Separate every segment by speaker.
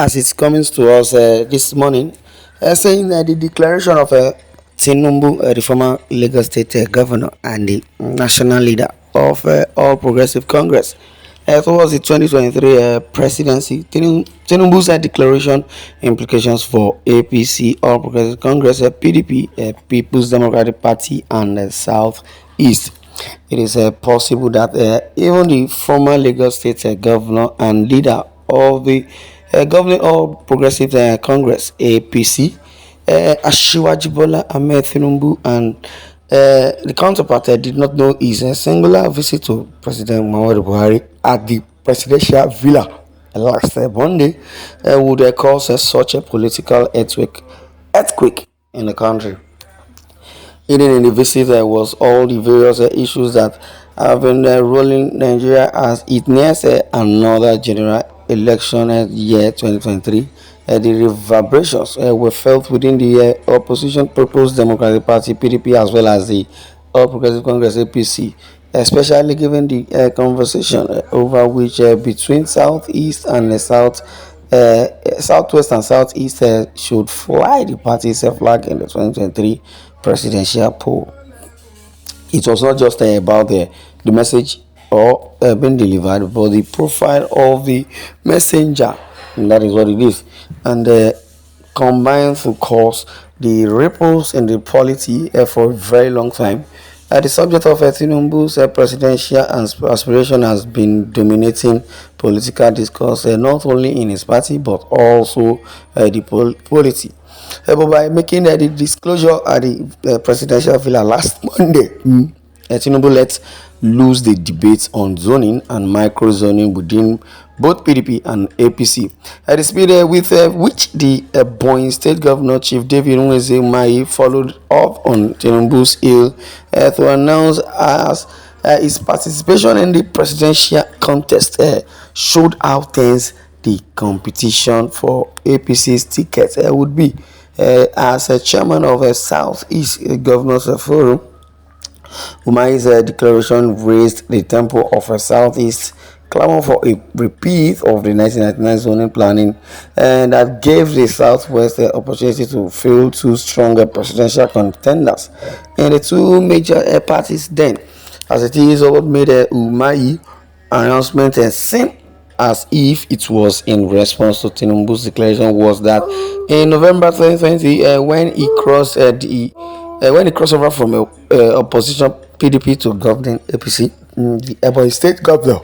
Speaker 1: as it's coming to us this morning, saying that the declaration of Tinubu, the former Lagos State governor and the national leader of All Progressive Congress, towards the 2023 presidency, Tinubu's declaration implications for APC, All Progressive Congress, PDP, People's Democratic Party, and South East. It is possible that even the former Lagos State governor and leader of the governing All Progressive Congress (APC), Asiwaju Bola Ahmed Tinubu, and the counterpart did not know his singular visit to President Muhammadu Buhari at the presidential villa last Monday would cause such a political earthquake in the country. Hidden in the visit was all the various issues that have been rolling Nigeria as it nears another general election year 2023. The reverberations were felt within the opposition People's Democratic Party (PDP) as well as the All Progressive Congress (APC), especially given the conversation over which between Southeast and the Southwest and Southeast should fly the party's flag in the 2023 presidential poll. It was not just about the message or being delivered, but the profile of the messenger. And that is what it is. And combined to cause the ripples in the polity for a very long time. The subject of Tinubu's presidential aspiration has been dominating political discourse not only in his party but also the polity. But by making the disclosure at the presidential villa last Monday, Tinubu let loose the debate on zoning and micro-zoning within both PDP and APC. At the speed with which the Ebonyi State Governor Chief David Uweze followed up on Tinubu's ill to announce as his participation in the presidential contest showed how tense the competition for APC's ticket would be. As a chairman of a Southeast Governors Forum, Umahi's declaration raised the tempo of a Southeast clamor for a repeat of the 1999 zoning planning and that gave the Southwest the opportunity to field two stronger presidential contenders in the two major parties then. As it is, what made Umahi announcement seem as if it was in response to Tinubu's declaration was that in November 2020, when he crossed when he crossed over from opposition PDP to governing APC, the Ebonyi State Governor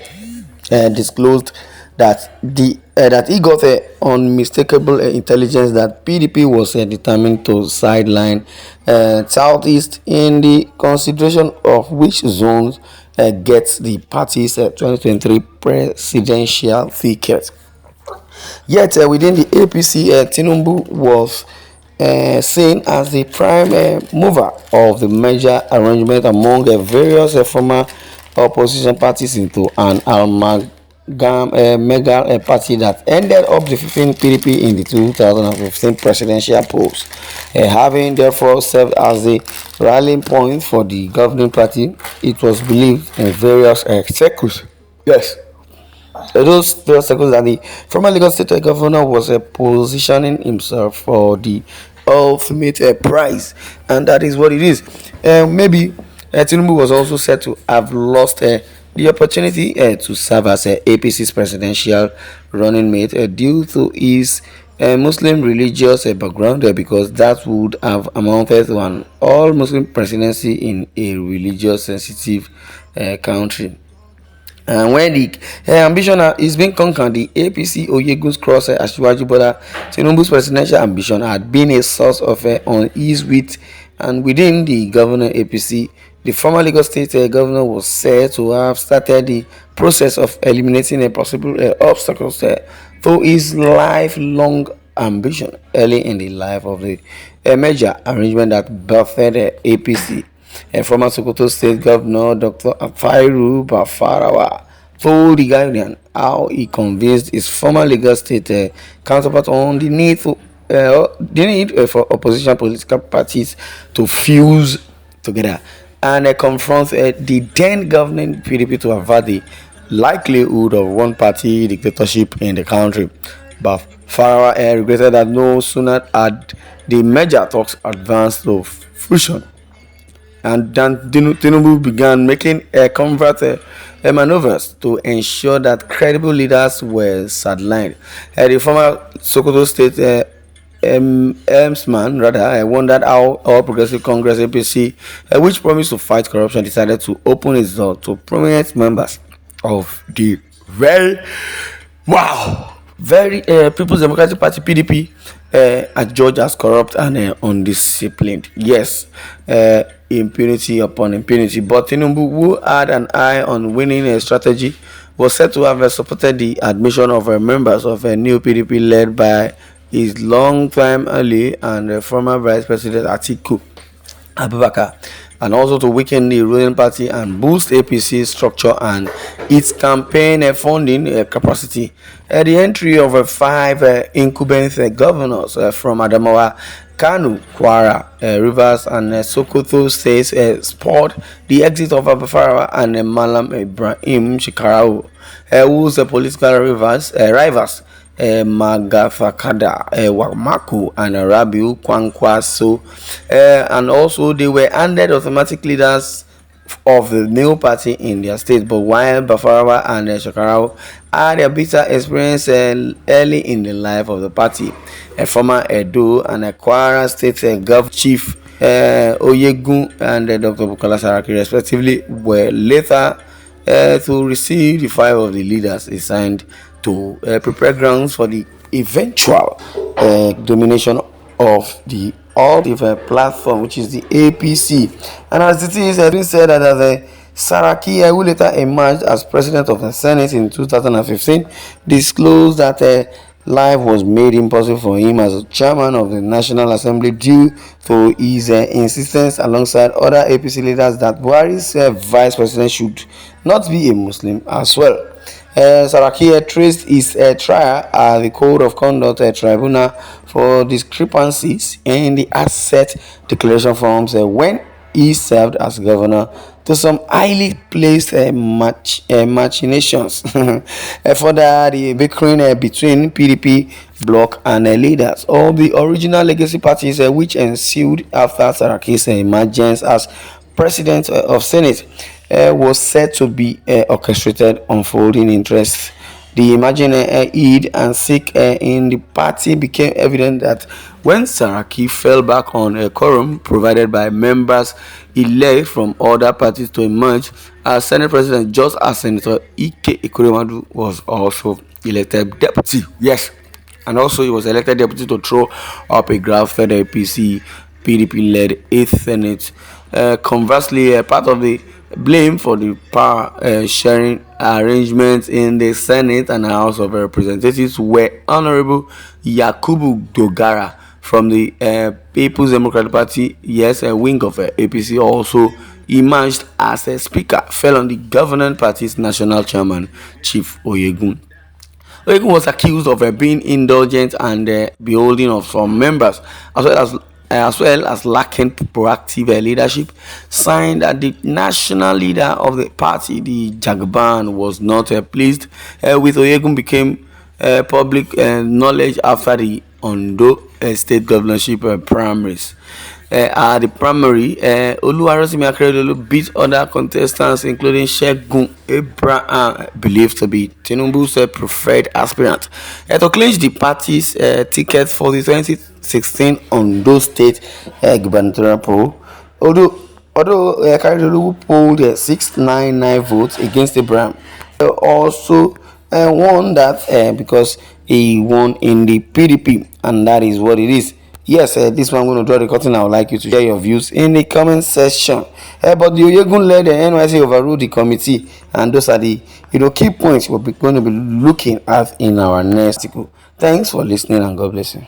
Speaker 1: disclosed that that he got unmistakable intelligence that PDP was determined to sideline Southeast in the consideration of which zones gets the party's 2023 presidential ticket. Yet within the APC, Tinubu was seen as the prime mover of the major arrangement among various former opposition parties into an mega party that ended up defeating PDP in the 2015 presidential polls, having therefore served as the rallying point for the governing party. It was believed in various circles. Yes. Those circles that the former Lagos State governor was positioning himself for the ultimate prize, and that is what it is. Maybe Tinubu was also said to have lost the opportunity to serve as APC's presidential running mate due to his Muslim religious background, because that would have amounted to an all-Muslim presidency in a religious sensitive country. And when the ambition is being conquered, the APC Oyegun's cross Asiwaju Bola Tinubu's presidential ambition had been a source of unease with and within the governor APC. The former Lagos State governor was said to have started the process of eliminating possible obstacles to his lifelong ambition early in the life of the major arrangement that birthed APC. Former Sokoto State Governor Dr. Afairu Bafarawa told the Guardian how he convinced his former Lagos State counterpart on the need for opposition political parties to fuse together and confront the then governing PDP to avert the likelihood of one-party dictatorship in the country. But Farawa regretted that no sooner had the merger talks advanced to fruition, and then Tinubu began making maneuvers to ensure that credible leaders were sidelined. The former Sokoto State Emsman rather wondered how All Progressive Congress APC, which promised to fight corruption, decided to open its door to prominent members of the very very People's Democratic Party PDP, adjudged as corrupt and undisciplined. Yes, impunity upon impunity. But Tinubu, who had an eye on winning a strategy, was said to have supported the admission of members of a new PDP led by his long-time ally and former Vice President Atiku Abubakar, and also to weaken the ruling party and boost APC's structure and its campaign funding capacity. The entry of five incumbent governors from Adamawa, Kano, Kwara, Rivers, and Sokoto states spurred the exit of Abafarawa and Malam Ibrahim Shikarau, whose political rivals Magafakada, Wamaku, and Rabiu Kwankwaso, and also they were handed automatic leaders of the new party in their state. But while Bafarawa and Shakarau had a bitter experience early in the life of the party, a former Edo and a Kwara state Gov Chief Oyegun and Dr. Bukola Saraki respectively were later to receive the five of the leaders assigned to prepare grounds for the eventual domination of the alternative platform, which is the APC. And as it is, has been said that Saraki, who later emerged as president of the Senate in 2015, disclosed that life was made impossible for him as a chairman of the National Assembly due to his insistence alongside other APC leaders that Buhari's vice president should not be a Muslim as well. Saraki traced his trial at the Code of Conduct Tribunal for discrepancies in the asset declaration forms when he served as governor to some highly placed machinations. Further, the bickering between PDP bloc and leaders of the original legacy parties which ensued after Saraki's emergence as president of Senate was said to be orchestrated unfolding interests. The emerging Eid and Sikh in the party became evident that when Saraki fell back on a quorum provided by members elect from other parties to emerge as Senate President, just as Senator Ike Ekuremadu was also elected deputy. Yes, and also he was elected deputy to throw up a grafted APC PDP-led 8th Senate. Conversely, part of the blame for the power sharing arrangements in the Senate and House of Representatives were Honorable Yakubu Dogara from the People's Democratic Party. Yes, a wing of APC also emerged as a speaker, fell on the governing party's national chairman, Chief Oyegun. Oyegun was accused of being indulgent and beholding of some members, as well as lacking proactive leadership. Signed that the national leader of the party, the Jagban, was not pleased with Oyegun became public knowledge after the Ondo state governorship primaries. At the primary, Oluwarotimi Akeredolu beat other contestants, including Segun Abraham, believed to be Tinubu's preferred aspirant, to clinch the party's ticket for the 2016 Ondo State gubernatorial poll. Although Akeredolu polled 699 votes against Abraham, also won that because he won in the PDP, and that is what it is. Yes, this one I'm going to draw the curtain. I would like you to share your views in the comment section. But the Oyegun-led NYC overruled the committee, and those are the key points we're going to be looking at in our next article. Thanks for listening, and God bless you.